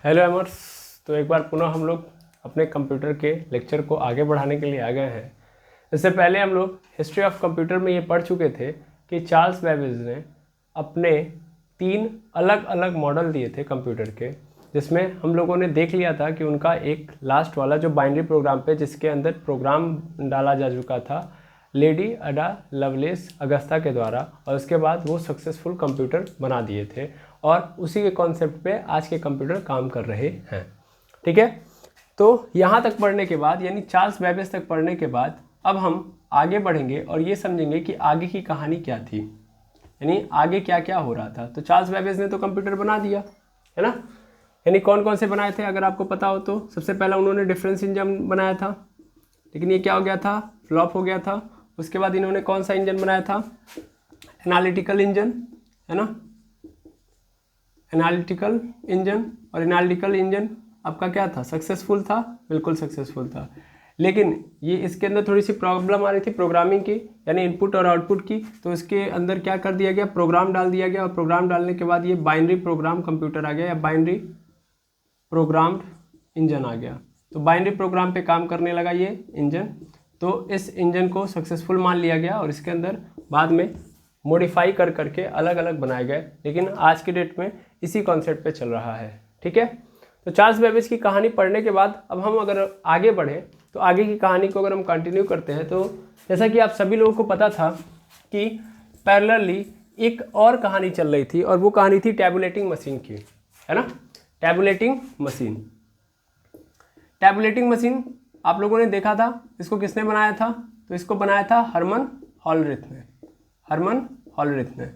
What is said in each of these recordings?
Hello एमर्स। तो एक बार पुनः हम लोग अपने कंप्यूटर के लेक्चर को आगे बढ़ाने के लिए आ गए हैं। इससे पहले हम लोग हिस्ट्री ऑफ कंप्यूटर में ये पढ़ चुके थे कि चार्ल्स बेबेज ने अपने 3 अलग अलग मॉडल दिए थे कंप्यूटर के, जिसमें हम लोगों ने देख लिया था कि उनका एक लास्ट वाला जो बाइनरी प्रोग्राम पे जिसके अंदर प्रोग्राम डाला जा चुका था लेडी अडा लवलेस अगस्ता के द्वारा, और उसके बाद वो सक्सेसफुल कंप्यूटर बना दिए थे और उसी के कॉन्सेप्ट पे आज के कंप्यूटर काम कर रहे हैं। ठीक है, तो यहाँ तक पढ़ने के बाद यानी चार्ल्स बेबेज तक पढ़ने के बाद अब हम आगे बढ़ेंगे और ये समझेंगे कि आगे की कहानी क्या थी, यानी आगे क्या क्या हो रहा था। तो चार्ल्स बेबेज ने तो कंप्यूटर बना दिया है ना, यानी कौन कौन से बनाए थे अगर आपको पता हो तो। सबसे पहला उन्होंने डिफरेंस इंजन बनाया था, लेकिन ये क्या हो गया था, फ्लॉप हो गया था। उसके बाद इन्होंने कौन सा इंजन बनाया था, एनालिटिकल इंजन, है ना, एनालिटिकल इंजन। और एनालिटिकल इंजन आपका क्या था, सक्सेसफुल था, बिल्कुल सक्सेसफुल था। लेकिन ये इसके अंदर थोड़ी सी प्रॉब्लम आ रही थी प्रोग्रामिंग की, यानी इनपुट और आउटपुट की। तो इसके अंदर क्या कर दिया गया, प्रोग्राम डाल दिया गया, और प्रोग्राम डालने के बाद ये बाइनरी प्रोग्राम कंप्यूटर आ गया, या बाइनरी प्रोग्राम्ड इंजन आ गया। तो बाइनरी प्रोग्राम पे काम करने लगा ये इंजन। तो इस इंजन को सक्सेसफुल मान लिया गया और इसके अंदर बाद में मॉडिफाई कर करके अलग अलग बनाए गए, लेकिन आज के डेट में इसी कॉन्सेप्ट पे चल रहा है। ठीक है, तो चार्ल्स बेबेज की कहानी पढ़ने के बाद अब हम अगर आगे बढ़ें तो आगे की कहानी को अगर हम कंटिन्यू करते हैं तो जैसा कि आप सभी लोगों को पता था कि पैरेलली एक और कहानी चल रही थी, और वो कहानी थी टैबुलेटिंग मशीन की, है ना। टैबुलेटिंग मशीन, टैबुलेटिंग मशीन आप लोगों ने देखा था, इसको किसने बनाया था, तो इसको बनाया था हरमन हॉलरिथ ने, हरमन हॉलरिथ ने।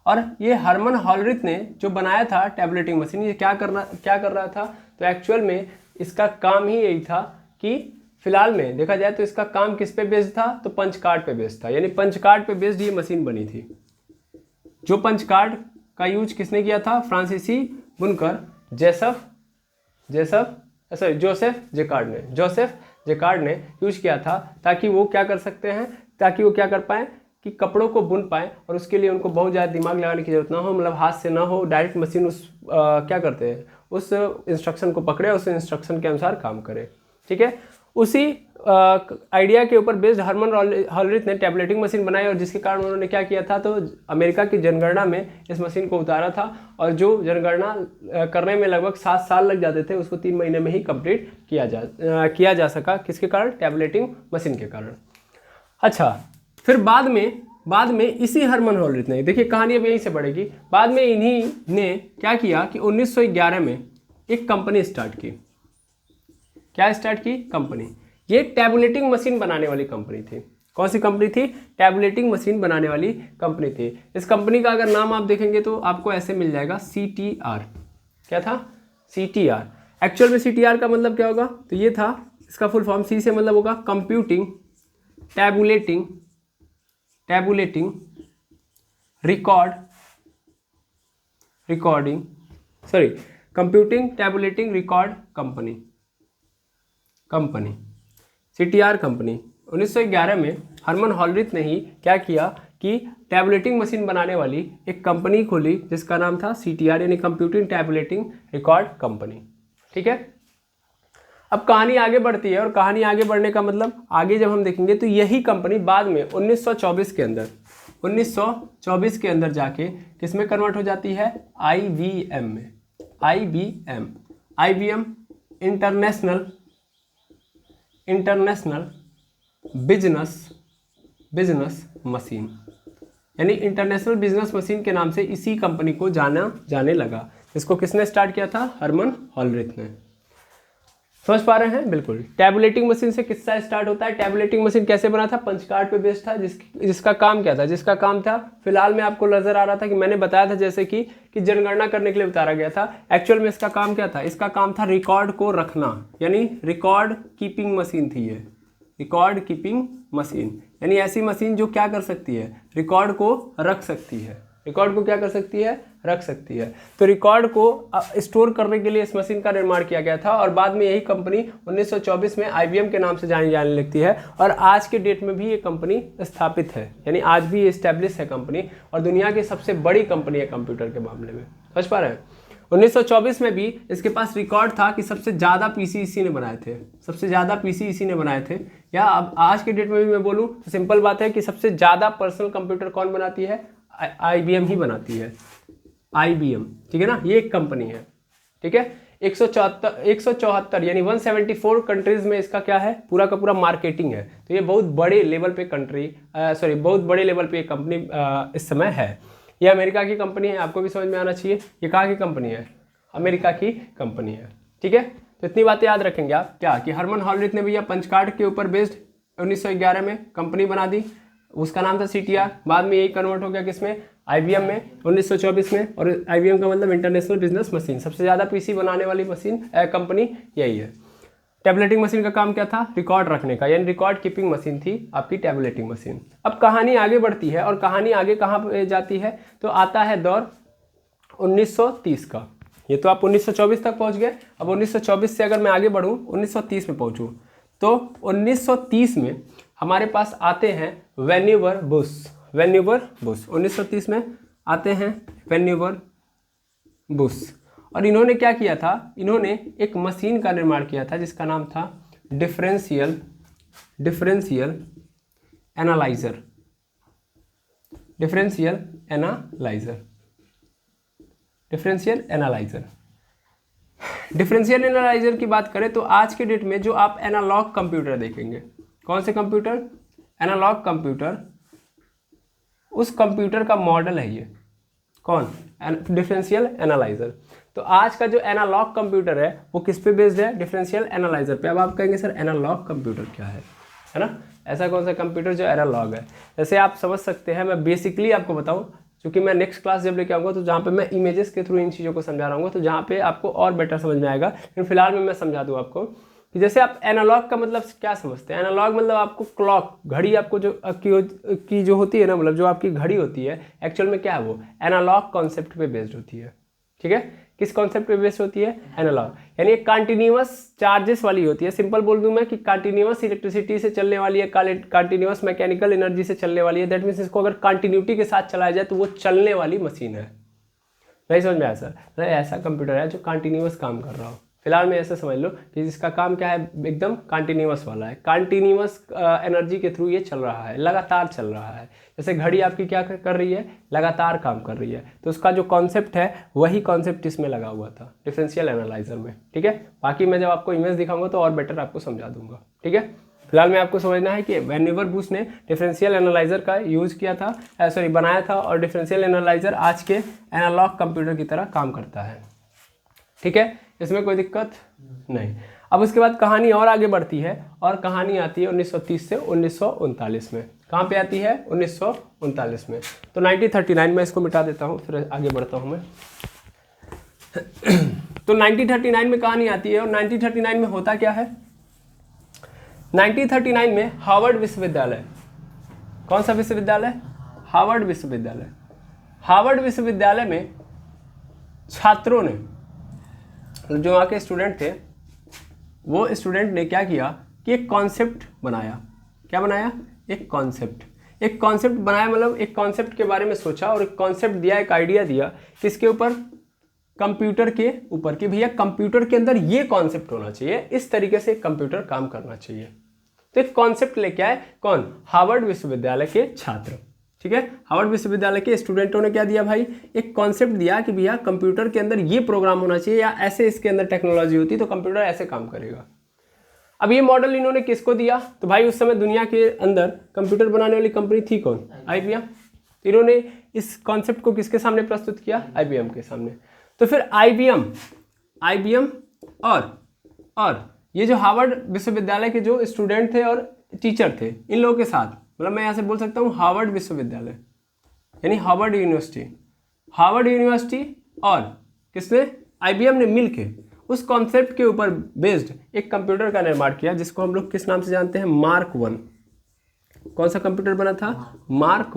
और ये हरमन हॉलरिथ ने जो बनाया था टैबुलेटिंग मशीन, ये क्या कर रहा था, तो एक्चुअल में इसका काम ही यही था कि फिलहाल में देखा जाए तो इसका काम किस पे बेस्ड था, तो पंच कार्ड पे बेस्ड था, यानी पंच कार्ड पे बेस्ड ये मशीन बनी थी। जो पंच कार्ड का यूज किसने किया था, फ्रांसीसी बुनकर जोसेफ जेकार्ड ने यूज किया था, ताकि वो क्या कर सकते हैं, ताकि वो क्या कर पाए कि कपड़ों को बुन पाए, और उसके लिए उनको बहुत ज़्यादा दिमाग लगाने की जरूरत ना हो, मतलब हाथ से ना हो, डायरेक्ट मशीन उस क्या करते हैं, उस इंस्ट्रक्शन को पकड़े, उस इंस्ट्रक्शन के अनुसार काम करे। ठीक है, उसी आइडिया के ऊपर बेस्ड हरमन हॉलरिथ ने टैबुलेटिंग मशीन बनाई, और जिसके कारण उन्होंने क्या किया था, तो अमेरिका की जनगणना में इस मशीन को उतारा था, और जो जनगणना करने में लगभग 7 साल लग जाते थे उसको 3 महीने में ही कंप्लीट किया जा सका। किसके कारण, टैबुलेटिंग मशीन के कारण। अच्छा, फिर बाद में इसी हरमन हॉलरिथ ने, देखिए कहानी अब यहीं से बढ़ेगी, बाद में इन्हीं ने क्या किया कि 1911 में एक कंपनी स्टार्ट की। क्या स्टार्ट की, कंपनी। ये टैबुलेटिंग मशीन बनाने वाली कंपनी थी। कौन सी कंपनी थी, टैबुलेटिंग मशीन बनाने वाली कंपनी थी। इस कंपनी का अगर नाम आप देखेंगे तो आपको ऐसे मिल जाएगा, CTR। क्या था, CTR। एक्चुअल में CTR का मतलब क्या होगा, तो ये था, इसका फुल फॉर्म C से मतलब होगा computing tabulating record company CTR company. 1911 में हरमन हॉलरिथ ने ही क्या किया कि टैबुलेटिंग मशीन बनाने वाली एक कंपनी खोली, जिसका नाम था CTR, यानी कंप्यूटिंग टैबुलेटिंग रिकॉर्ड कंपनी। ठीक है, अब कहानी आगे बढ़ती है, और कहानी आगे बढ़ने का मतलब आगे जब हम देखेंगे तो यही कंपनी बाद में 1924 के अंदर जाके किसमें कन्वर्ट हो जाती है, IBM में। IBM इंटरनेशनल बिजनेस मशीन, यानी इंटरनेशनल बिजनेस मशीन के नाम से इसी कंपनी को जाना जाने लगा। इसको किसने स्टार्ट किया था, हरमन हॉलरिथ ने। समझ पा रहे हैं, बिल्कुल। टैबुलेटिंग मशीन से किस्सा स्टार्ट होता है। टैबुलेटिंग मशीन कैसे बना था, पंच कार्ड पे बेस्ड था, जिसका काम क्या था, जिसका काम था, फिलहाल में आपको नजर आ रहा था कि मैंने बताया था जैसे कि जनगणना करने के लिए उतारा गया था। एक्चुअल में इसका काम क्या था, इसका काम था रिकॉर्ड को रखना, यानी रिकॉर्ड कीपिंग मशीन थी ये, रिकॉर्ड कीपिंग मशीन, यानी ऐसी मशीन जो क्या कर सकती है, रिकॉर्ड को रख सकती है, रिकॉर्ड को क्या कर सकती है, रख सकती है। तो रिकॉर्ड को स्टोर करने के लिए इस मशीन का निर्माण किया गया था, और बाद में यही कंपनी 1924 में IBM के नाम से जाने लगती है, और आज के डेट में भी ये कंपनी स्थापित है, यानी आज भी ये एस्टेब्लिश है कंपनी, और दुनिया की सबसे बड़ी कंपनी है कंप्यूटर के मामले में। समझ पा रहे हैं। 1924 में भी इसके पास रिकॉर्ड था कि सबसे ज़्यादा पीसी इसी ने बनाए थे, सबसे ज़्यादा पीसी इसी ने बनाए थे। या अब आज के डेट में भी मैं बोलूँ तो सिंपल बात है कि सबसे ज़्यादा पर्सनल कंप्यूटर कौन बनाती है, IBM ही बनाती है, IBM, ठीक है ना, ये एक कंपनी है, ठीक है। 174 यानी 174 कंट्रीज में इसका क्या है, पूरा का पूरा मार्केटिंग है। तो ये बहुत बड़े लेवल पे बहुत बड़े लेवल पे कंपनी इस समय है। ये अमेरिका की कंपनी है, आपको भी समझ में आना चाहिए। ये कहाँ की कंपनी है, अमेरिका की कंपनी है, ठीक है। तो इतनी बातें याद रखेंगे आप क्या, कि हरमन हॉलरिथ ने भैया पंच कार्ड के ऊपर बेस्ड 1911 में कंपनी बना दी, उसका नाम था CTR। बाद में यही कन्वर्ट हो गया किसमें, IBM में 1924 में। और IBM का मतलब इंटरनेशनल बिजनेस मशीन, सबसे ज़्यादा PC बनाने वाली मशीन कंपनी यही है। टैबलेटिंग मशीन का काम क्या था, रिकॉर्ड रखने का, यानी रिकॉर्ड कीपिंग मशीन थी आपकी टैबलेटिंग मशीन। अब कहानी आगे बढ़ती है, और कहानी आगे कहाँ पे जाती है, तो आता है दौर 1930 का। ये तो आप 1924 तक पहुँच गए। अब 1924 से अगर मैं आगे बढ़ूँ 1930 में पहुँचूँ, तो 1930 में हमारे पास आते हैं वैन्यूवर बुश। 1930 में आते हैं वैन्यूवर बुश। और इन्होंने क्या किया था, इन्होंने एक मशीन का निर्माण किया था जिसका नाम था डिफरेंशियल एनालाइजर। डिफरेंशियल एनालाइजर की बात करें तो आज के डेट में जो आप एनालॉग कंप्यूटर देखेंगे, कौन से कंप्यूटर, एनालॉग कंप्यूटर, उस कंप्यूटर का मॉडल है ये, कौन, डिफरेंशियल एनालाइजर। तो आज का जो एनालॉग कंप्यूटर है वो किस पे बेस्ड है, डिफरेंशियल एनालाइजर पे। अब आप कहेंगे सर एनालॉग कंप्यूटर क्या है ना, ऐसा कौन सा कंप्यूटर जो एनालॉग है। जैसे आप समझ सकते हैं, मैं बेसिकली आपको बताऊं, क्योंकि मैं नेक्स्ट क्लास जब लेके आऊँगा तो जहाँ पे मैं इमेजेस के थ्रू इन चीज़ों को समझा रहा हूँ, तो जहाँ पे आपको और बेटर समझ में आएगा। लेकिन फिलहाल में मैं समझा दूँ आपको कि जैसे आप एनालॉग का मतलब क्या समझते हैं। एनालॉग मतलब आपको क्लॉक, घड़ी आपको जो की जो होती है ना, मतलब जो आपकी घड़ी होती है, एक्चुअल में क्या है वो एनालॉग कॉन्सेप्ट पे बेस्ड होती है, ठीक है। किस कॉन्सेप्ट पे बेस्ड होती है, एनालॉग, यानी एक कंटिन्यूअस चार्जेस वाली होती है। सिंपल बोल दूं मैं कि कंटिन्यूअस इलेक्ट्रिसिटी से चलने वाली है, कंटिन्यूअस मैकेनिकल एनर्जी से चलने वाली है। दैट मीन्स इसको अगर कंटिन्यूटी के साथ चलाया जाए तो वो चलने वाली मशीन है। नहीं समझ में आया सर, तो ऐसा कंप्यूटर है जो कंटिन्यूअस काम कर रहा हो। फिलहाल में ऐसे समझ लो कि जिसका काम क्या है, एकदम कंटिन्यूअस वाला है, कंटिन्यूअस एनर्जी के थ्रू ये चल रहा है, लगातार चल रहा है। जैसे घड़ी आपकी क्या कर रही है, लगातार काम कर रही है। तो उसका जो कॉन्सेप्ट है वही कॉन्सेप्ट इसमें लगा हुआ था डिफरेंशियल एनालाइजर में, ठीक है। बाकी मैं जब आपको इमेज दिखाऊंगा तो और बेटर आपको समझा दूंगा, ठीक है। फिलहाल में आपको समझना है कि वैन्यूवर बुश ने डिफरेंशियल एनालाइजर का यूज़ किया था, बनाया था। और डिफरेंशियल एनालाइजर आज के एनालॉग कंप्यूटर की तरह काम करता है, ठीक है, इसमें कोई दिक्कत नहीं। अब उसके बाद कहानी और आगे बढ़ती है, और कहानी आती है 1930 से 1939 में। कहाँ पे आती है, 1939 में। तो 1939 में इसको मिटा देता हूँ, फिर आगे बढ़ता हूँ मैं। तो 1939 में कहानी आती है, और 1939 में होता क्या है, 1939 में हार्वर्ड विश्वविद्यालय, कौन सा विश्वविद्यालय, हार्वर्ड विश्वविद्यालय। हार्वर्ड विश्वविद्यालय में छात्रों ने, जो वहाँ के स्टूडेंट थे, वो स्टूडेंट ने क्या किया कि एक कॉन्सेप्ट बनाया। क्या बनाया, एक कॉन्सेप्ट बनाया, मतलब एक कॉन्सेप्ट के बारे में सोचा और एक कॉन्सेप्ट दिया, एक आइडिया दिया किसके ऊपर, कंप्यूटर के ऊपर, कि भैया कंप्यूटर के अंदर ये कॉन्सेप्ट होना चाहिए, इस तरीके से कंप्यूटर काम करना चाहिए। तो एक कॉन्सेप्ट लेके आए कौन, हार्वर्ड विश्वविद्यालय के छात्र, ठीक है। हार्वर्ड विश्वविद्यालय के स्टूडेंटों ने क्या दिया भाई, एक कॉन्सेप्ट दिया कि भैया कंप्यूटर के अंदर ये प्रोग्राम होना चाहिए, या ऐसे इसके अंदर टेक्नोलॉजी होती तो कंप्यूटर ऐसे काम करेगा। अब ये मॉडल इन्होंने किसको दिया, तो भाई उस समय दुनिया के अंदर कंप्यूटर बनाने वाली कंपनी थी कौन, IBM। इन्होंने इस कॉन्सेप्ट को किसके सामने प्रस्तुत किया, IBM के सामने। तो फिर IBM और ये जो हार्वर्ड विश्वविद्यालय के जो स्टूडेंट थे और टीचर थे, इन लोगों के साथ, मतलब मैं यहाँ से बोल सकता हूँ हार्वर्ड विश्वविद्यालय यानी हार्वर्ड यूनिवर्सिटी और किसने, IBM ने मिलके उस कॉन्सेप्ट के ऊपर बेस्ड एक कंप्यूटर का निर्माण किया, जिसको हम लोग किस नाम से जानते हैं, मार्क 1। कौन सा कंप्यूटर बना था, मार्क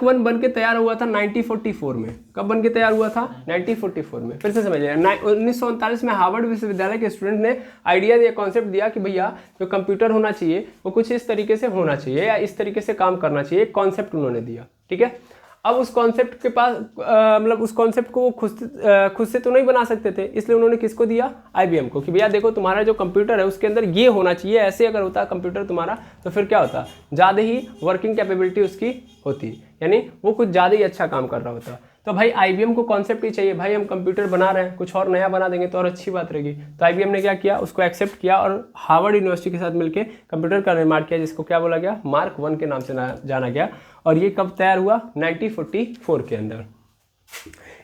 1 बन के तैयार हुआ था 1944 में। कब बन के तैयार हुआ था, 1944 में। फिर से समझिए, 1939 में हार्वर्ड विश्वविद्यालय के स्टूडेंट ने आइडिया दिया, कॉन्सेप्ट दिया कि भैया जो कंप्यूटर होना चाहिए वो कुछ इस तरीके से होना चाहिए, या इस तरीके से काम करना चाहिए, एक कॉन्सेप्ट उन्होंने दिया, ठीक है। अब उस कॉन्सेप्ट के पास मतलब उस कॉन्सेप्ट को वो खुद से तो नहीं बना सकते थे, इसलिए उन्होंने किसको दिया, IBM को, कि भैया देखो तुम्हारा जो कंप्यूटर है उसके अंदर ये होना चाहिए, ऐसे अगर होता कंप्यूटर तुम्हारा तो फिर क्या होता, ज़्यादा ही वर्किंग कैपेबिलिटी उसकी होती, यानी वो कुछ ज़्यादा ही अच्छा काम कर रहा होता। तो भाई IBM को कॉन्सेप्ट ही चाहिए, भाई हम कंप्यूटर बना रहे हैं, कुछ और नया बना देंगे तो और अच्छी बात रहेगी। तो IBM ने क्या किया, उसको एक्सेप्ट किया और हार्वर्ड यूनिवर्सिटी के साथ मिलकर कंप्यूटर का निर्माण किया, जिसको क्या बोला गया, मार्क 1 के नाम से जाना गया। और ये कब तैयार हुआ, 1944 के अंदर।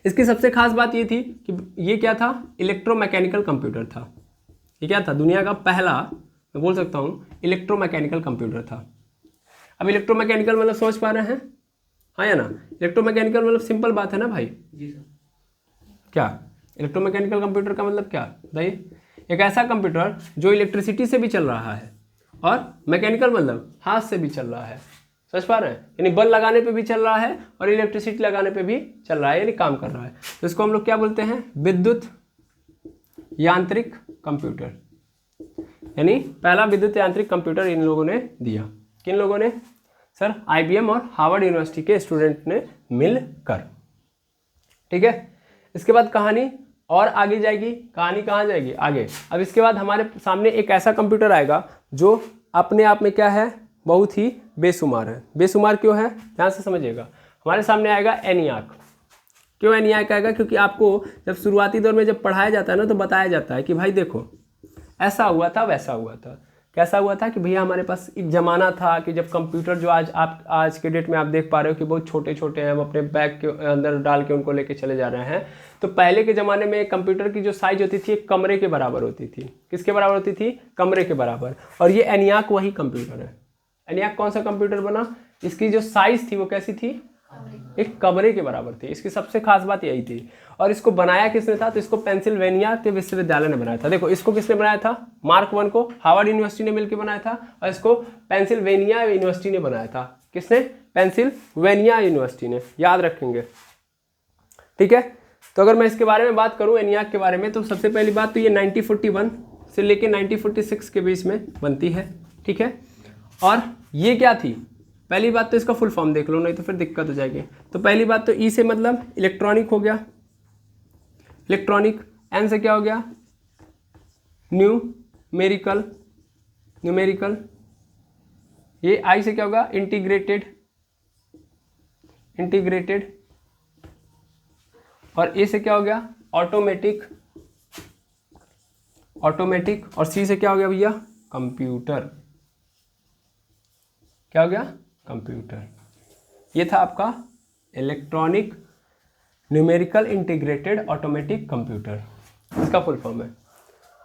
इसकी सबसे खास बात ये थी कि ये क्या था, इलेक्ट्रोमैकेनिकल कंप्यूटर था। ये क्या था, दुनिया का पहला, मैं बोल सकता हूँ, इलेक्ट्रोमैकेनिकल कंप्यूटर था। अब इलेक्ट्रोमैकेनिकल मतलब समझ पा रहे हैं, हाँ या ना? इलेक्ट्रोमैकेनिकल मतलब सिंपल बात है ना भाई जी सर। क्या इलेक्ट्रोमैकेनिकल कंप्यूटर का मतलब क्या बताइए? एक ऐसा कंप्यूटर जो इलेक्ट्रिसिटी से भी चल रहा है और मैकेनिकल मतलब हाथ से भी चल रहा है, समझ पा रहे हैं? यानी बल लगाने पे भी चल रहा है और इलेक्ट्रिसिटी लगाने पे भी चल रहा है, यानी काम कर रहा है। तो इसको हम लोग क्या बोलते हैं, विद्युत यांत्रिक कंप्यूटर। यानी पहला विद्युत यांत्रिक कंप्यूटर इन लोगों ने दिया। किन लोगों ने सर? IBM और हार्वर्ड यूनिवर्सिटी के स्टूडेंट ने मिलकर। ठीक है, इसके बाद कहानी और आगे जाएगी। कहानी कहाँ जाएगी, आगे। अब इसके बाद हमारे सामने एक ऐसा कंप्यूटर आएगा जो अपने आप में क्या है, बहुत ही बेशुमार है। बेशुमार क्यों है, ध्यान से समझिएगा। हमारे सामने आएगा ENIAC। क्यों ENIAC आएगा? क्योंकि आपको जब शुरुआती दौर में जब पढ़ाया जाता है ना, तो बताया जाता है कि भाई देखो ऐसा हुआ था, वैसा हुआ था। कैसा हुआ था कि भैया हमारे पास एक ज़माना था कि जब कंप्यूटर जो आज के डेट में आप देख पा रहे हो कि बहुत छोटे छोटे हैं, हम अपने बैग के अंदर डाल के उनको लेके चले जा रहे हैं। तो पहले के ज़माने में कंप्यूटर की जो साइज होती थी एक कमरे के बराबर होती थी। किसके बराबर होती थी? कमरे के बराबर। और ये ENIAC वही कंप्यूटर है। ENIAC कौन सा कंप्यूटर बना? इसकी जो साइज थी वो कैसी थी? एक कमरे के बराबर थी। इसकी सबसे खास बात यही थी। और इसको बनाया किसने था? तो इसको पेंसिल्वेनिया के विश्वविद्यालय ने बनाया था। देखो इसको किसने बनाया था? मार्क 1 को हार्वर्ड यूनिवर्सिटी ने मिलकर बनाया था और इसको पेंसिल्वेनिया यूनिवर्सिटी ने बनाया था। किसने? पेंसिल्वेनिया यूनिवर्सिटी ने, याद रखेंगे। ठीक है, तो अगर मैं इसके बारे में बात करूं ENIAC के बारे में, तो सबसे पहली बात तो ये 1941 से लेकर 1946 के बीच में बनती है। ठीक है, और ये क्या थी? पहली बात तो इसका फुल फॉर्म देख लो, नहीं तो फिर दिक्कत हो जाएगी। तो पहली बात तो E से मतलब इलेक्ट्रॉनिक हो गया, इलेक्ट्रॉनिक। N से क्या हो गया? Numerical, numerical. ये I से क्या होगा? Integrated, integrated. और A से क्या हो गया? Automatic, automatic. और C से क्या हो गया भैया? कंप्यूटर। क्या हो गया? कंप्यूटर। ये था आपका electronic numerical integrated automatic computer, इसका फुल फॉर्म है।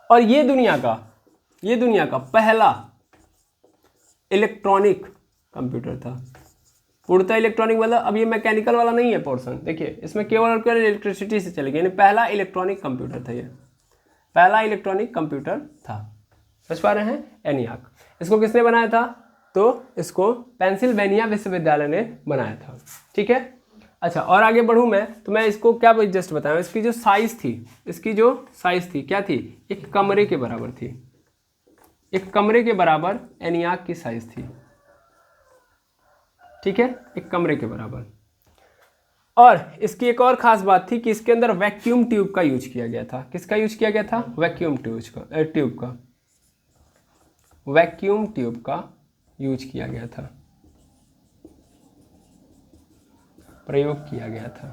और ये दुनिया का पहला इलेक्ट्रॉनिक कंप्यूटर था। पूर्णतः इलेक्ट्रॉनिक मतलब अब ये मैकेनिकल वाला नहीं है पोर्शन। देखिए इसमें केवल और केवल इलेक्ट्रिसिटी से चलेगी, यानी पहला इलेक्ट्रॉनिक कंप्यूटर था। ये पहला इलेक्ट्रॉनिक कंप्यूटर था। समझ पा रहे हैं? ENIAC। इसको किसने बनाया था? तो इसको पेंसिल्वेनिया विश्वविद्यालय ने बनाया था। ठीक है, अच्छा और आगे बढ़ूँ मैं, तो मैं इसको क्या जस्ट बताऊँ, इसकी जो साइज़ थी, इसकी जो साइज़ थी क्या थी? एक कमरे के बराबर थी। एक कमरे के बराबर ENIAC की साइज़ थी। ठीक है, एक कमरे के बराबर। और इसकी एक और ख़ास बात थी कि इसके अंदर वैक्यूम ट्यूब का यूज किया गया था। किसका यूज किया गया था? वैक्यूम ट्यूब का वैक्यूम ट्यूब का यूज किया गया था, प्रयोग किया गया था।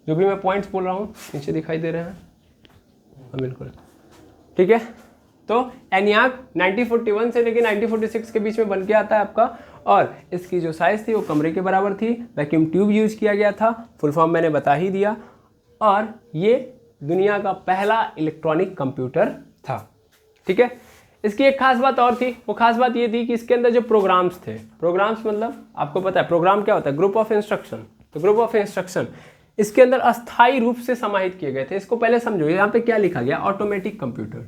जो भी मैं पॉइंट्स बोल रहा हूँ नीचे दिखाई दे रहे हैं? हाँ बिल्कुल। ठीक है, तो ENIAC 1941 से लेकर 1946 के बीच में बन के आता है आपका। और इसकी जो साइज़ थी वो कमरे के बराबर थी। वैक्यूम ट्यूब यूज किया गया था, फुल फॉर्म मैंने बता ही दिया। और ये दुनिया का पहला इलेक्ट्रॉनिक कंप्यूटर था। ठीक है, इसकी एक खास बात और थी। वो खास बात ये थी कि इसके अंदर जो प्रोग्राम्स थे, प्रोग्राम्स मतलब आपको पता है प्रोग्राम क्या होता है? Group of instruction. तो ग्रुप ऑफ इंस्ट्रक्शन इसके अंदर अस्थायी रूप से समाहित किए गए थे। इसको पहले समझो, यहाँ पे क्या लिखा गया? Automatic computer.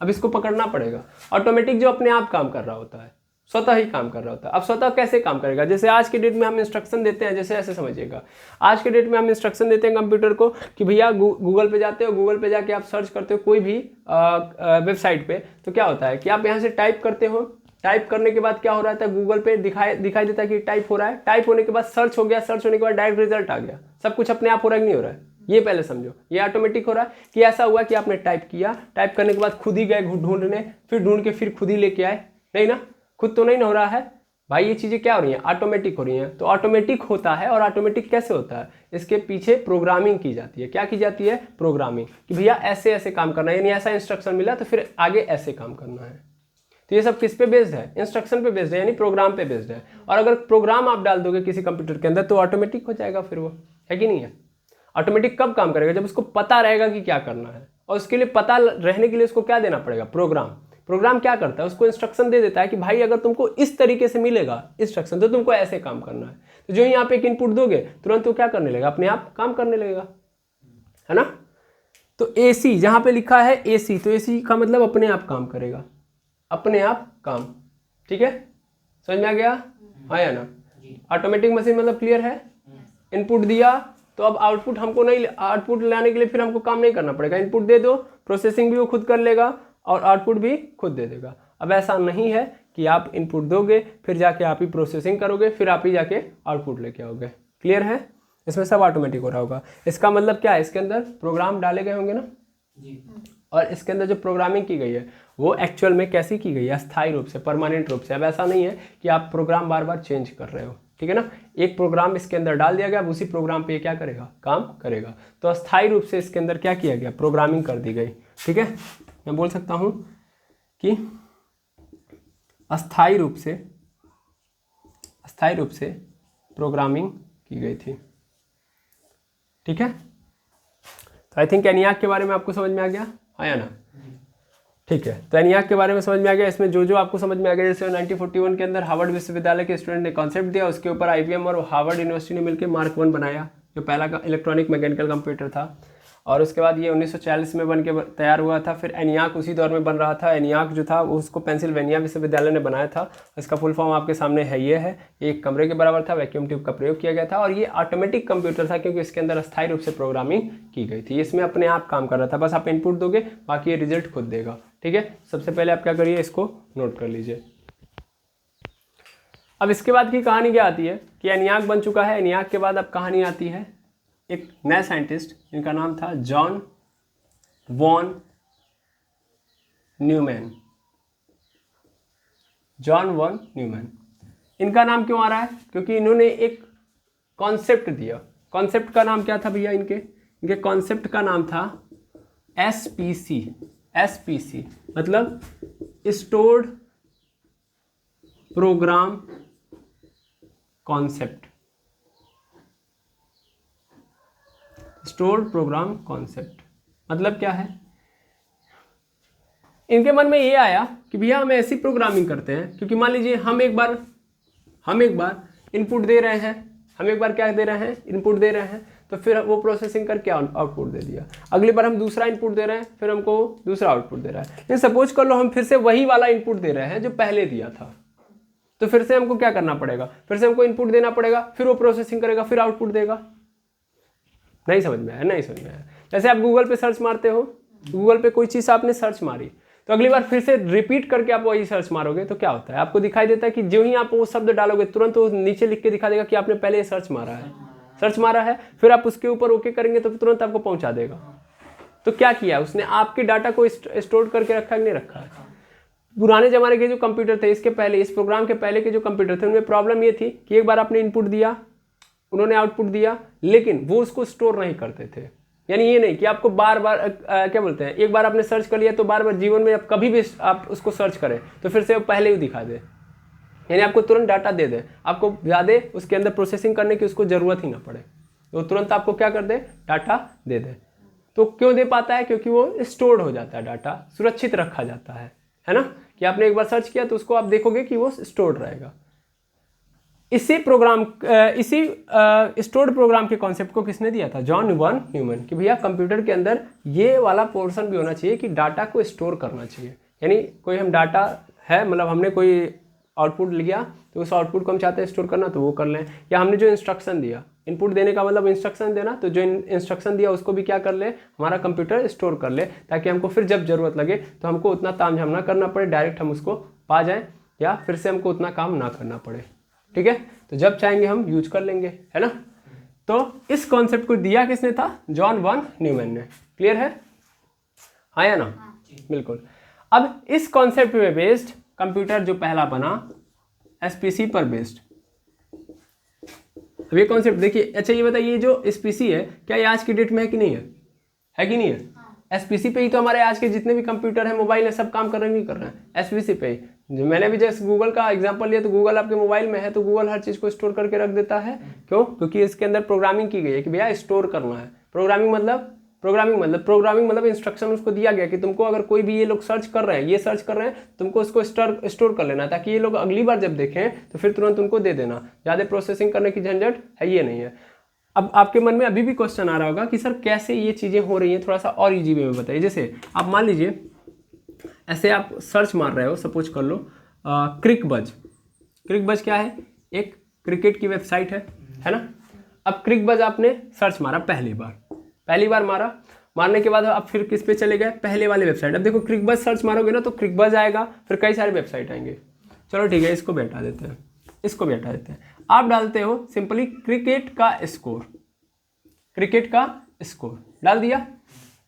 अब इसको पकड़ना पड़ेगा। ऑटोमेटिक जो अपने आप काम कर रहा होता है, स्वतः ही काम कर रहा होता है। अब स्वतः कैसे काम करेगा? जैसे आज के डेट में हम इंस्ट्रक्शन देते हैं, जैसे ऐसे समझिएगा, आज के डेट में हम इंस्ट्रक्शन देते हैं कंप्यूटर को कि भैया गूगल पे जाते हो, गूगल पे जाके आप सर्च करते हो कोई भी वेबसाइट पे, तो क्या होता है कि आप यहाँ से टाइप करते हो, टाइप करने के बाद क्या हो रहा था, गूगल पे दिखाई देता है कि टाइप हो रहा है, टाइप होने के बाद सर्च हो गया, सर्च होने के बाद डायरेक्ट रिजल्ट आ गया। सब कुछ अपने आप हो रहा है कि नहीं हो रहा है, ये पहले समझो। ये ऑटोमेटिक हो रहा है कि ऐसा हुआ कि आपने टाइप किया, टाइप करने के बाद खुद ही गए ढूंढने, फिर ढूंढ के फिर खुद ही लेके आए, नहीं ना, खुद तो नहीं ना हो रहा है भाई। ये चीज़ें क्या हो रही हैं, ऑटोमेटिक हो रही हैं। तो ऑटोमेटिक होता है, और ऑटोमेटिक कैसे होता है, इसके पीछे प्रोग्रामिंग की जाती है। क्या की जाती है, प्रोग्रामिंग, कि भैया ऐसे ऐसे काम करना है, यानी ऐसा इंस्ट्रक्शन मिला तो फिर आगे ऐसे काम करना है। तो ये सब किस पे बेस्ड है, इंस्ट्रक्शन पे बेस्ड है, यानी प्रोग्राम पे बेस्ड है। और अगर प्रोग्राम आप डाल दोगे किसी कंप्यूटर के अंदर तो ऑटोमेटिक हो जाएगा, फिर वो है कि नहीं है। ऑटोमेटिक कब काम करेगा, जब उसको पता रहेगा कि क्या करना है, और उसके लिए पता रहने के लिए उसको क्या देना पड़ेगा, प्रोग्राम। प्रोग्राम क्या करता है, उसको इंस्ट्रक्शन दे देता है कि भाई अगर तुमको इस तरीके से मिलेगा इंस्ट्रक्शन तो तुमको ऐसे काम करना है। तो जो ही यहाँ पे एक इनपुट दोगे तुरंत वो क्या करने लगेगा, अपने आप काम करने लगेगा, है ना। तो एसी जहाँ पे लिखा है एसी, तो एसी का मतलब अपने आप काम करेगा, अपने आप काम, ठीक है, समझ में आ गया, आया ना। ऑटोमेटिक मशीन मतलब क्लियर है। इनपुट दिया तो अब आउटपुट हमको नहीं, आउटपुट लाने के लिए फिर हमको काम नहीं करना पड़ेगा, इनपुट दे दो, प्रोसेसिंग भी वो खुद कर लेगा और आउटपुट भी खुद दे देगा। अब ऐसा नहीं है कि आप इनपुट दोगे फिर जाके आप ही प्रोसेसिंग करोगे फिर आप ही जाके आउटपुट लेके आओगे, क्लियर है। इसमें सब ऑटोमेटिक हो रहा होगा। इसका मतलब क्या है, इसके अंदर प्रोग्राम डाले गए होंगे ना जी। और इसके अंदर जो प्रोग्रामिंग की गई है वो एक्चुअल में कैसी की गई है, अस्थायी रूप से, परमानेंट रूप से। अब ऐसा नहीं है कि आप प्रोग्राम बार बार चेंज कर रहे हो, ठीक है ना। एक प्रोग्राम इसके अंदर डाल दिया गया, अब उसी प्रोग्राम पे क्या करेगा, काम करेगा। तो अस्थायी रूप से इसके अंदर क्या किया गया, प्रोग्रामिंग कर दी गई, ठीक है। मैं बोल सकता हूं कि अस्थायी रूप से प्रोग्रामिंग की गई थी, ठीक है। तो आई थिंक एनियाक के बारे में आपको समझ में आ गया, आया ना, ठीक है। तो एनियाक के बारे में समझ में आ गया। इसमें जो आपको समझ में आ गया, जैसे 1941 के अंदर हार्वर्ड विश्वविद्यालय के स्टूडेंट ने कॉन्सेप्ट दिया, उसके ऊपर IBM और हार्वर्ड यूनिवर्सिटी ने मिलकर मार्क 1 बनाया, जो पहला का इलेक्ट्रॉनिक मैकेनिकल कंप्यूटर था। और उसके बाद ये 1940 में बन के तैयार हुआ था। फिर एनियाक उसी दौर में बन रहा था। एनियाक जो था उसको पेंसिल्वेनिया विश्वविद्यालय ने बनाया था। इसका फुल फॉर्म आपके सामने है, ये है, एक कमरे के बराबर था, वैक्यूम ट्यूब का प्रयोग किया गया था। और ये ऑटोमेटिक कंप्यूटर था क्योंकि इसके अंदर अस्थायी रूप से प्रोग्रामिंग की गई थी। इसमें अपने आप काम कर रहा था, बस आप इनपुट दोगे बाकी ये रिजल्ट खुद देगा, ठीक है। सबसे पहले आप क्या करिए, इसको नोट कर लीजिए। अब इसके बाद की कहानी क्या आती है कि एनियाक बन चुका है। एनियाक के बाद अब कहानी आती है एक नया साइंटिस्ट, इनका नाम था John von Neumann. John von Neumann, इनका नाम क्यों आ रहा है, क्योंकि इन्होंने एक कॉन्सेप्ट दिया। कॉन्सेप्ट का नाम क्या था भैया, इनके कॉन्सेप्ट का नाम था SPC। SPC मतलब stored program concept, stored program concept मतलब क्या है। इनके मन में ये आया कि भैया हम ऐसी प्रोग्रामिंग करते हैं, क्योंकि मान लीजिए हम एक बार इनपुट दे रहे हैं, हम एक बार क्या दे रहे हैं, इनपुट दे रहे हैं, तो फिर वो प्रोसेसिंग करके आउटपुट दे दिया। अगली बार हम दूसरा इनपुट दे रहे हैं, फिर हमको दूसरा आउटपुट दे रहा है। लेकिन सपोज कर लो हम फिर से वही वाला इनपुट दे रहे हैं जो पहले दिया था, तो फिर से हमको क्या करना पड़ेगा, फिर से हमको इनपुट देना पड़ेगा, फिर वो प्रोसेसिंग करेगा, फिर आउटपुट देगा। नहीं समझ में आया, नहीं समझ में आया। जैसे आप गूगल पे सर्च मारते हो, गूगल पे कोई चीज़ आपने सर्च मारी, तो अगली बार फिर से रिपीट करके आप वही सर्च मारोगे तो क्या होता है, आपको दिखाई देता है कि जो ही आप वो शब्द डालोगे तुरंत वो नीचे लिख के दिखा देगा कि आपने पहले सर्च मारा है। फिर आप उसके ऊपर ओके करेंगे तो तुरंत आपको पहुंचा देगा। तो क्या किया उसने, आपके डाटा को स्टोर करके रखा कि नहीं रखा है। पुराने जमाने के जो कंप्यूटर थे, इसके पहले, इस प्रोग्राम के पहले के जो कंप्यूटर थे, उनमें प्रॉब्लम ये थी कि एक बार आपने इनपुट दिया, उन्होंने आउटपुट दिया, लेकिन वो उसको स्टोर नहीं करते थे। यानी ये नहीं कि आपको बार बार क्या बोलते हैं, एक बार आपने सर्च कर लिया तो बार बार जीवन में आप कभी भी आप उसको सर्च करें तो फिर से वो पहले ही दिखा दे, यानी आपको तुरंत डाटा दे दे, आपको ज़्यादा उसके अंदर प्रोसेसिंग करने की उसको ज़रूरत ही ना पड़े, वो तुरंत आपको क्या कर दे, डाटा दे दे। तो क्यों दे पाता है, क्योंकि वो स्टोर्ड हो जाता है, डाटा सुरक्षित रखा जाता है ना, कि आपने एक बार सर्च किया तो उसको आप देखोगे कि वो स्टोर्ड रहेगा। इसी स्टोर्ड प्रोग्राम के कॉन्सेप्ट को किसने दिया था, जॉन वॉन न्यूमैन, कि भैया कंप्यूटर के अंदर ये वाला पोर्शन भी होना चाहिए कि डाटा को स्टोर करना चाहिए। यानी कोई हम डाटा है, मतलब हमने कोई आउटपुट लिया तो उस आउटपुट को हम चाहते हैं स्टोर करना तो वो कर लें, या हमने जो इंस्ट्रक्शन दिया, इनपुट देने का मतलब इंस्ट्रक्शन देना, तो जो इंस्ट्रक्शन दिया उसको भी क्या कर ले, हमारा कंप्यूटर स्टोर कर ले, ताकि हमको फिर जब जरूरत लगे तो हमको उतना तामझाम ना करना पड़े, डायरेक्ट हम उसको पा जाएं या फिर से हमको उतना काम ना करना पड़े। ठीक है, तो जब चाहेंगे हम यूज कर लेंगे, है ना। तो इस कॉन्सेप्ट को दिया किसने था? जॉन वन न्यूमैन ने। क्लियर है, हाँ या ना? बिल्कुल। अब इस कॉन्सेप्ट में बेस्ड कंप्यूटर जो पहला बना एसपीसी पर बेस्ड। अब ये कॉन्सेप्ट देखिए, अच्छा ये बताइए जो एसपीसी है क्या ये आज की डेट में है कि नहीं है? है कि नहीं है? एसपीसी पे ही तो हमारे आज के जितने भी कंप्यूटर है, मोबाइल है, सब काम कर रहे हैं, नहीं कर रहे हैं? एसपीसी पे ही। जो मैंने भी जैसे गूगल का एग्जांपल लिया, तो गूगल आपके मोबाइल में है तो गूगल हर चीज़ को स्टोर करके रख देता है। क्यों? क्योंकि इसके अंदर प्रोग्रामिंग की गई है कि भैया स्टोर करना है। प्रोग्रामिंग मतलब इंस्ट्रक्शन उसको दिया गया कि तुमको अगर कोई भी ये लोग सर्च कर रहे हैं, ये सर्च कर रहे हैं, तुमको उसको स्टोर कर लेना, ताकि ये लोग अगली बार जब देखें तो फिर तुरंत उनको दे देना। ज़्यादा प्रोसेसिंग करने की झंझट है ये नहीं है। अब आपके मन में अभी भी क्वेश्चन आ रहा होगा कि सर कैसे ये चीज़ें हो रही हैं, थोड़ा सा और इजी वे में बताइए। जैसे आप मान लीजिए ऐसे आप सर्च मार रहे हो, सपोज कर लो क्रिकबज। क्रिकबज क्या है? एक क्रिकेट की वेबसाइट है ना। अब क्रिकबज आपने सर्च मारा पहली बार मारने के बाद आप फिर किस पे चले गए? पहले वाले वेबसाइट। अब देखो क्रिकबज सर्च मारोगे ना तो क्रिकबज आएगा, फिर कई सारे वेबसाइट आएंगे। चलो ठीक है, इसको भी हटा देते हैं, आप डालते हो सिंपली क्रिकेट का स्कोर डाल दिया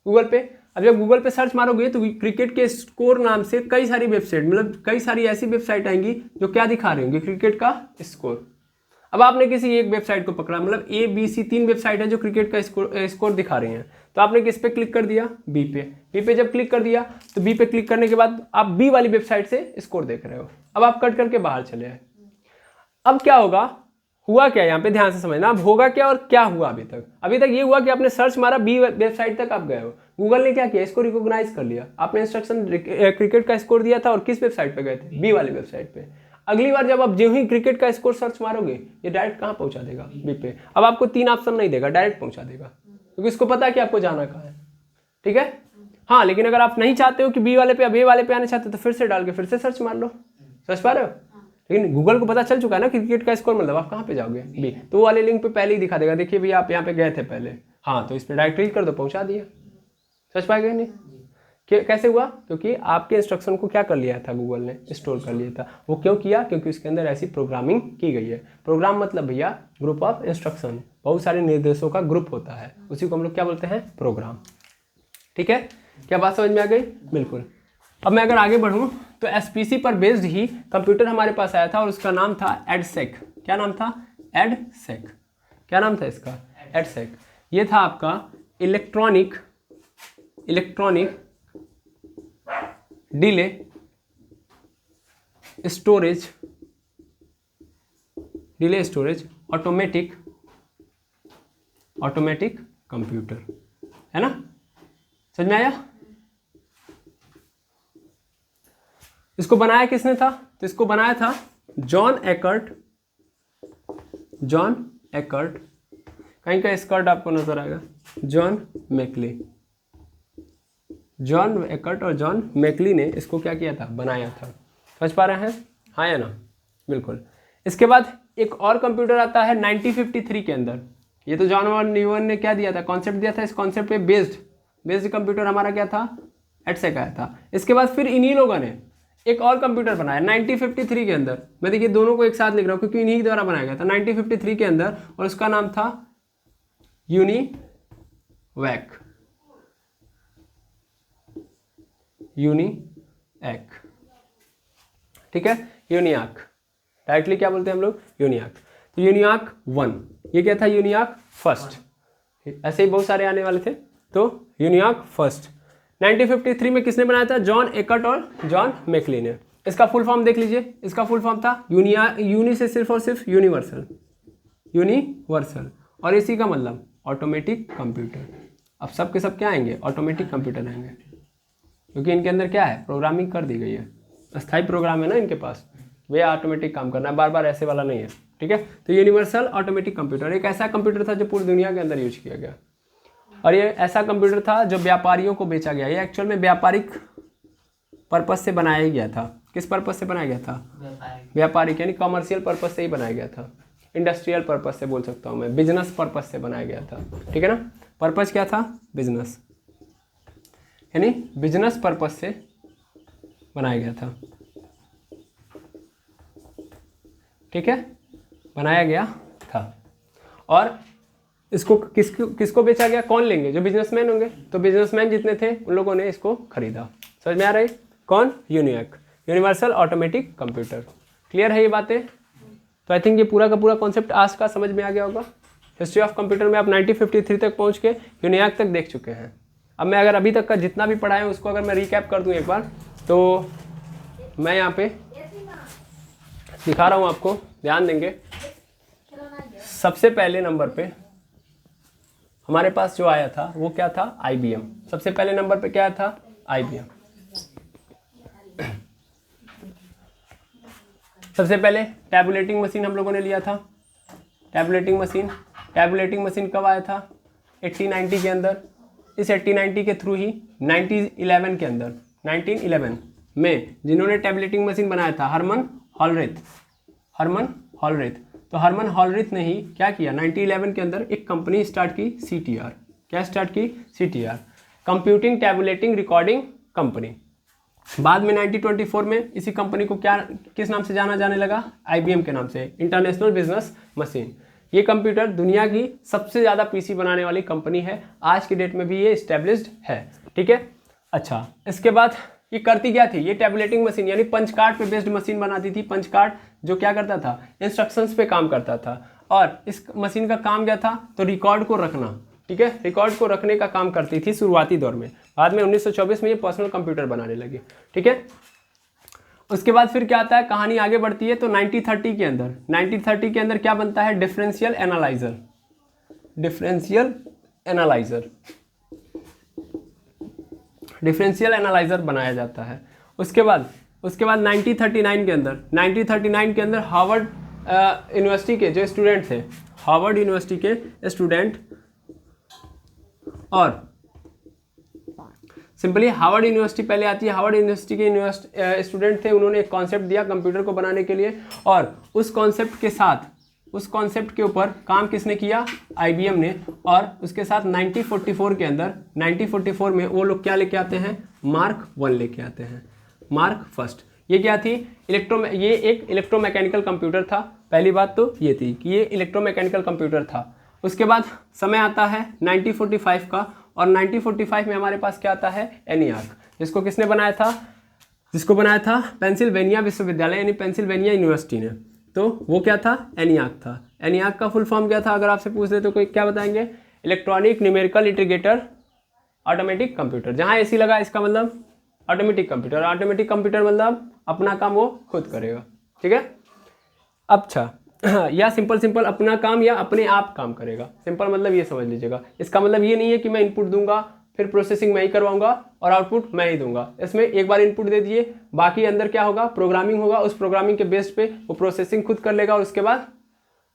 गूगल पे। अब जब गूगल पे सर्च मारोगे तो क्रिकेट के स्कोर नाम से कई सारी वेबसाइट, मतलब कई सारी ऐसी वेबसाइट आएंगी जो क्या दिखा रही होंगी? क्रिकेट का स्कोर। अब आपने किसी एक वेबसाइट को पकड़ा, मतलब ABC 3 वेबसाइट है जो क्रिकेट का स्कोर दिखा रही हैं, तो आपने किस पे क्लिक कर दिया? बी पे जब क्लिक कर दिया तो बी पे क्लिक करने के बाद आप बी वाली वेबसाइट से स्कोर देख रहे हो। अब आप कट करके बाहर चले आए। अब क्या होगा? हुआ क्या यहाँ पे ध्यान से समझना। अब होगा क्या और क्या हुआ? अभी तक ये हुआ कि आपने सर्च मारा, बी वेबसाइट तक आप गए हो, गूगल ने क्या किया? इसको रिकॉग्नाइज कर लिया। आपने इंस्ट्रक्शन क्रिकेट का स्कोर दिया था और किस वेबसाइट पे गए थे? बी वाली वेबसाइट पे। अगली बार जब आप जो ही क्रिकेट का स्कोर सर्च मारोगे, ये डायरेक्ट कहाँ पहुंचा देगा? बी पे। अब आपको 3 ऑप्शन नहीं देगा, डायरेक्ट पहुंचा देगा, क्योंकि इसको पता है कि आपको जाना कहाँ है। ठीक है, हाँ। लेकिन अगर आप नहीं चाहते हो कि बी वाले पे अब ए वाले पे आने चाहते हो, तो फिर से डाल के फिर से सर्च मार लो। समझ पा रहे हो? लेकिन गूगल को पता चल चुका है ना क्रिकेट का स्कोर, मतलब आप कहाँ पे जाओगे? बी। तो वो वाले लिंक पे पहले ही दिखा देगा, देखिए भैया आप यहाँ पे गए थे पहले, हाँ, तो इस पर डायरेक्ट क्लिक कर दो, पहुंचा दिया। समझ पाएगा नहीं? कैसे हुआ? क्योंकि आपके इंस्ट्रक्शन को क्या कर लिया था? गूगल ने स्टोर कर लिया था। वो क्यों किया? क्योंकि उसके अंदर ऐसी प्रोग्रामिंग की गई है। प्रोग्राम मतलब भैया ग्रुप ऑफ इंस्ट्रक्शन, बहुत सारे निर्देशों का ग्रुप होता है, उसी को हम लोग क्या बोलते हैं? प्रोग्राम। ठीक है, क्या बात समझ में आ गई? बिल्कुल। अब मैं अगर आगे बढ़ूँ तो एसपीसी पर बेस्ड ही कंप्यूटर हमारे पास आया था और उसका नाम था एडसेक। क्या नाम था? एडसेक। क्या नाम था इसका? एडसेक। ये था आपका electronic delay storage automatic computer, है ना। समझ में आया? इसको बनाया किसने था? तो इसको बनाया था जॉन एकर्ट। कहीं का स्कर्ट आपको नजर आएगा, जॉन एकर्ट और जॉन मैकली ने इसको क्या किया था? बनाया था। समझ पा रहे हैं, हाँ या ना? बिल्कुल। इसके बाद एक और कंप्यूटर आता है 1953 के अंदर। ये तो जॉन वन न्यूमैन ने क्या दिया था? कॉन्सेप्ट दिया था। इस कॉन्सेप्ट पे बेस्ड कंप्यूटर हमारा क्या था? एडसेक आया था। इसके बाद फिर इन्हीं लोगों ने एक और कंप्यूटर बनाया 1953 के अंदर। मैं देखिए दोनों को एक साथ लिख रहा हूँ क्योंकि इन्हीं द्वारा बनाया गया था 1953 के अंदर, और उसका नाम था यूनिवैक। ठीक है, यूनियाक, डायरेक्टली क्या बोलते हैं हम लोग? यूनियाक। तो यूनियाक 1, ये क्या था? यूनियाक फर्स्ट। ऐसे ही बहुत सारे आने वाले थे, तो यूनियाक फर्स्ट 1953 में किसने बनाया था? जॉन एकर्ट और जॉन मैकली ने। इसका फुल फॉर्म देख लीजिए। इसका फुल फॉर्म था यूनी से सिर्फ और सिर्फ यूनिवर्सल, और इसी का मतलब ऑटोमेटिक कंप्यूटर। अब सब के सब क्या आएंगे? ऑटोमेटिक कंप्यूटर आएंगे, क्योंकि इनके अंदर क्या है? प्रोग्रामिंग कर दी गई है, अस्थायी प्रोग्राम है ना इनके पास, वे ऑटोमेटिक काम करना है, बार बार ऐसे वाला नहीं है। ठीक है, तो यूनिवर्सल ऑटोमेटिक कंप्यूटर एक ऐसा कंप्यूटर था जो पूरी दुनिया के अंदर यूज किया गया, और ये ऐसा कंप्यूटर था जो व्यापारियों को बेचा गया। ये एक्चुअल में व्यापारिक पर्पस से बनाया गया था। किस पर्पस से बनाया गया था? व्यापारिक, यानी कॉमर्शियल पर्पस से ही बनाया गया था, इंडस्ट्रियल पर्पस से बोल सकता हूँ मैं, बिजनेस पर्पस से बनाया गया था। ठीक है ना, पर्पस क्या था? बिजनेस, यानी बिजनेस पर्पस से बनाया गया था। ठीक है, बनाया गया था। और इसको किसको बेचा गया, कौन लेंगे, जो बिजनेसमैन होंगे। तो बिजनेसमैन जितने थे उन लोगों ने इसको खरीदा। समझ में आ रही, कौन, यूनिएक, यूनिवर्सल ऑटोमेटिक कंप्यूटर। क्लियर है ये बातें। तो आई थिंक ये पूरा का पूरा कॉन्सेप्ट आज का समझ में आ गया होगा। हिस्ट्री ऑफ कंप्यूटर में आप 1953 तक पहुंच के यूनिएक तक देख चुके हैं। अब मैं अगर अभी तक का जितना भी पढ़ा है उसको अगर मैं रिकैप कर दूं एक बार, तो मैं यहाँ पे दिखा रहा हूँ आपको, ध्यान देंगे। सबसे पहले नंबर पे हमारे पास जो आया था वो क्या था, IBM। सबसे पहले नंबर पे क्या था, IBM। सबसे पहले टैबुलेटिंग मशीन हम लोगों ने लिया था। टैबुलेटिंग मशीन कब आया था, 80-90 के अंदर। इस 80-90 के थ्रू ही 1911 के अंदर, 1911 में जिन्होंने टैबुलेटिंग मशीन बनाया था, हरमन हॉलरेथ। तो हरमन हॉलरेथ ने ही क्या किया, 1911 के अंदर एक कंपनी स्टार्ट की, CTR। क्या स्टार्ट की, CTR, computing tabulating recording company. बाद में 1924 में इसी कंपनी को किस नाम से जाना जाने लगा, IBM के नाम से, इंटरनेशनल बिजनेस मशीन। ये कंप्यूटर दुनिया की सबसे ज़्यादा PC बनाने वाली कंपनी है, आज की डेट में भी ये इस्टेब्लिश्ड है। ठीक है, अच्छा, इसके बाद ये करती क्या थी, ये टैबुलेटिंग मशीन यानी पंच कार्ड पे बेस्ड मशीन बनाती थी। पंच कार्ड जो क्या करता था, इंस्ट्रक्शंस पे काम करता था। और इस मशीन का काम क्या था, तो रिकॉर्ड को रखना। ठीक है, रिकॉर्ड को रखने का काम करती थी शुरुआती दौर में। बाद में 1924 में ये पर्सनल कंप्यूटर बनाने लगी। ठीक है, उसके बाद फिर क्या आता है, कहानी आगे बढ़ती है। तो 1930 के अंदर क्या बनता है, डिफरेंशियल एनालाइजर बनाया जाता है। उसके बाद 1939 के अंदर हार्वर्ड यूनिवर्सिटी के जो स्टूडेंट थे, हार्वर्ड यूनिवर्सिटी के स्टूडेंट, और सिंपली हार्वर्ड यूनिवर्सिटी पहले आती है। हार्वर्ड यूनिवर्सिटी के स्टूडेंट थे, उन्होंने एक कॉन्सेप्ट दिया कंप्यूटर को बनाने के लिए। और उस कॉन्सेप्ट के ऊपर काम किसने किया, IBM ने। और उसके साथ 1944 में वो लोग क्या लेके आते हैं, मार्क 1 लेके आते हैं, मार्क फर्स्ट। ये क्या थी, ये एक इलेक्ट्रोमैकेनिकल कंप्यूटर था। पहली बात तो ये थी कि ये इलेक्ट्रोमैकेनिकल कंप्यूटर था। उसके बाद समय आता है 1945 का, और 1945 में हमारे पास क्या आता है, ENIAC, जिसको किसने बनाया था, पेंसिल्वेनिया विश्वविद्यालय यानी पेंसिल्वेनिया यूनिवर्सिटी ने। तो वो क्या था, ENIAC था। ENIAC का फुल फॉर्म क्या था, अगर आपसे पूछ दे तो कोई क्या बताएंगे, electronic numerical integrator automatic computer. जहाँ AC लगा इसका मतलब ऑटोमेटिक कंप्यूटर। ऑटोमेटिक कंप्यूटर मतलब अपना काम वो खुद करेगा। ठीक है, अच्छा, या सिंपल अपना काम या अपने आप काम करेगा। सिंपल मतलब ये समझ लीजिएगा। इसका मतलब ये नहीं है कि मैं इनपुट दूंगा, फिर प्रोसेसिंग मैं ही करवाऊंगा और आउटपुट मैं ही दूंगा। इसमें एक बार इनपुट दे दिए, बाकी अंदर क्या होगा, प्रोग्रामिंग होगा। उस प्रोग्रामिंग के बेस पे वो प्रोसेसिंग खुद कर लेगा और उसके बाद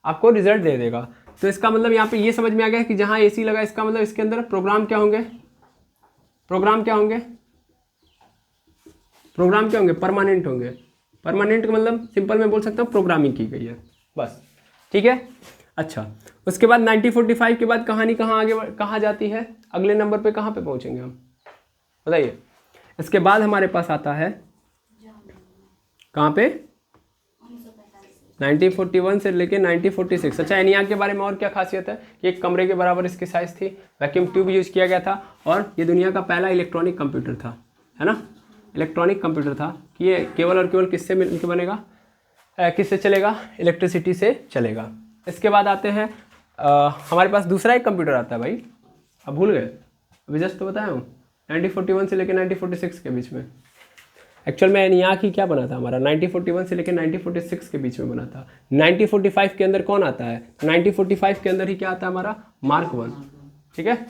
आपको रिजल्ट दे देगा। तो इसका मतलब यहाँ पे ये समझ में आ गया कि जहाँ AC लगा इसका मतलब इसके अंदर प्रोग्राम क्या होंगे, परमानेंट होंगे। परमानेंट का मतलब सिंपल मैं बोल सकता हूँ प्रोग्रामिंग की गई है, बस। ठीक है, अच्छा, उसके बाद 1945 के बाद कहानी कहाँ जाती है, अगले नंबर पे कहाँ पे पहुंचेंगे हम, बताइए। इसके बाद हमारे पास आता है कहाँ पे, 1941 से लेके 1946। अच्छा, ENIAC के बारे में और क्या खासियत है कि एक कमरे के बराबर इसकी साइज थी, वैक्यूम ट्यूब यूज किया गया था, और ये दुनिया का पहला इलेक्ट्रॉनिक कंप्यूटर था, है ना, इलेक्ट्रॉनिक कंप्यूटर था कि ये केवल और केवल किससे मिलकर बनेगा, किससे चलेगा, इलेक्ट्रिसिटी से चलेगा। इसके बाद आते हैं हमारे पास दूसरा एक कंप्यूटर आता है भाई, अब भूल गए, अभी जस्ट तो बताया हूँ, 1941 से लेकर 1946 के बीच में। एक्चुअल में ENIAC ही क्या बना था हमारा, 1941 से लेकर 1946 के बीच में बना था। 1945 के अंदर कौन आता है, 1945 के अंदर ही क्या आता है हमारा, मार्क 1। ठीक है,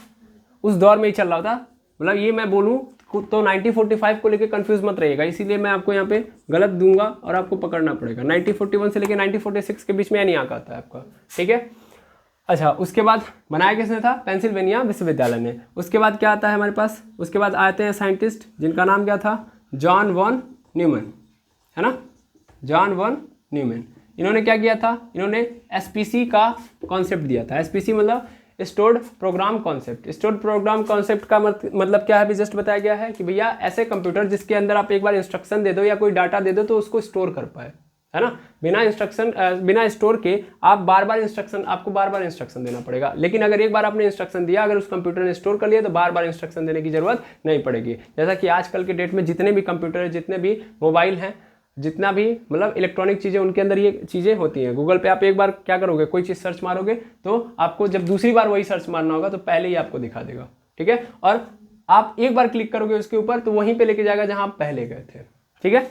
उस दौर में ही चल रहा था। मतलब ये मैं बोलूँ तो 1945 को लेकर कंफ्यूज मत रहिएगा, इसीलिए मैं आपको यहाँ पे गलत दूंगा और आपको पकड़ना पड़ेगा। 1941 से लेकर 1946 के बीच में ENIAC आता है आपका। ठीक है, अच्छा, उसके बाद बनाया किसने था, पेंसिल्वेनिया विश्वविद्यालय ने। उसके बाद क्या आता है हमारे पास, उसके बाद आते हैं साइंटिस्ट जिनका नाम क्या था, जॉन वॉन न्यूमैन, है ना, जॉन वॉन न्यूमैन। इन्होंने क्या किया था, इन्होंने SPC का कॉन्सेप्ट दिया था। SPC मतलब stored program concept. Stored program concept का मतलब क्या है, भी जस्ट बताया गया है कि भैया ऐसे कंप्यूटर जिसके अंदर आप एक बार इंस्ट्रक्शन दे दो या कोई डाटा दे दो तो उसको स्टोर कर पाए, है ना। बिना स्टोर के आप आपको बार बार इंस्ट्रक्शन देना पड़ेगा। लेकिन अगर एक बार आपने इंस्ट्रक्शन दिया, अगर उस कंप्यूटर ने स्टोर कर लिया, तो बार बार इंस्ट्रक्शन देने की जरूरत नहीं पड़ेगी। जैसा कि आजकल के डेट में जितने भी कंप्यूटर है, जितने भी मोबाइल हैं, जितना भी मतलब इलेक्ट्रॉनिक चीज़ें, उनके अंदर ये चीज़ें होती हैं। गूगल पे आप एक बार क्या करोगे, कोई चीज़ सर्च मारोगे, तो आपको जब दूसरी बार वही सर्च मारना होगा तो पहले ही आपको दिखा देगा, ठीक है। और आप एक बार क्लिक करोगे उसके ऊपर तो वहीं पे लेके जाएगा जहां आप पहले गए थे, ठीक है।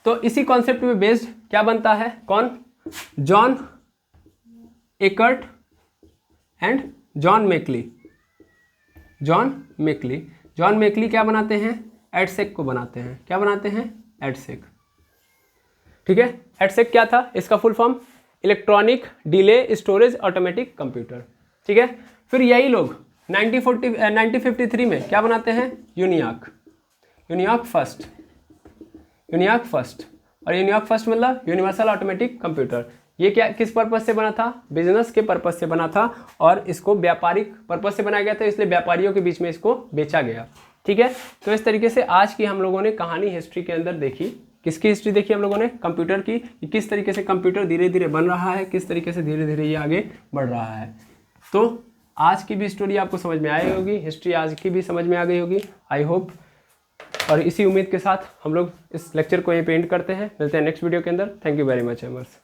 तो इसी कॉन्सेप्ट पे बेस्ड क्या बनता है, कौन, John Eckert and John Mauchly. John Mauchly क्या बनाते हैं, एडसेक को बनाते हैं। क्या बनाते हैं, एडसेक, ठीक है। एडसेक क्या था, इसका full form electronic delay storage automatic computer, ठीक है। फिर यही लोग 1953 में क्या बनाते हैं, यूनियाक फर्स्ट। और यूनियाक फर्स्ट मतलब यूनिवर्सल ऑटोमेटिक कंप्यूटर। ये क्या, किस पर्पज से बना था, बिजनेस के पर्पज से बना था, और इसको व्यापारिक पर्पज से बनाया गया था, इसलिए व्यापारियों के बीच में इसको बेचा गया, ठीक है। तो इस तरीके से आज की हम लोगों ने कहानी हिस्ट्री के अंदर देखी। किसकी हिस्ट्री देखी हम लोगों ने, कंप्यूटर की, किस तरीके से कंप्यूटर धीरे धीरे बन रहा है, किस तरीके से धीरे धीरे ये आगे बढ़ रहा है। तो आज की भी स्टोरी आपको समझ में आई होगी, हिस्ट्री आज की भी समझ में आ गई होगी, आई होप। और इसी उम्मीद के साथ हम लोग इस लेक्चर को यहीं पे एंड करते हैं। मिलते हैं नेक्स्ट वीडियो के अंदर। Thank you very much एमर्स।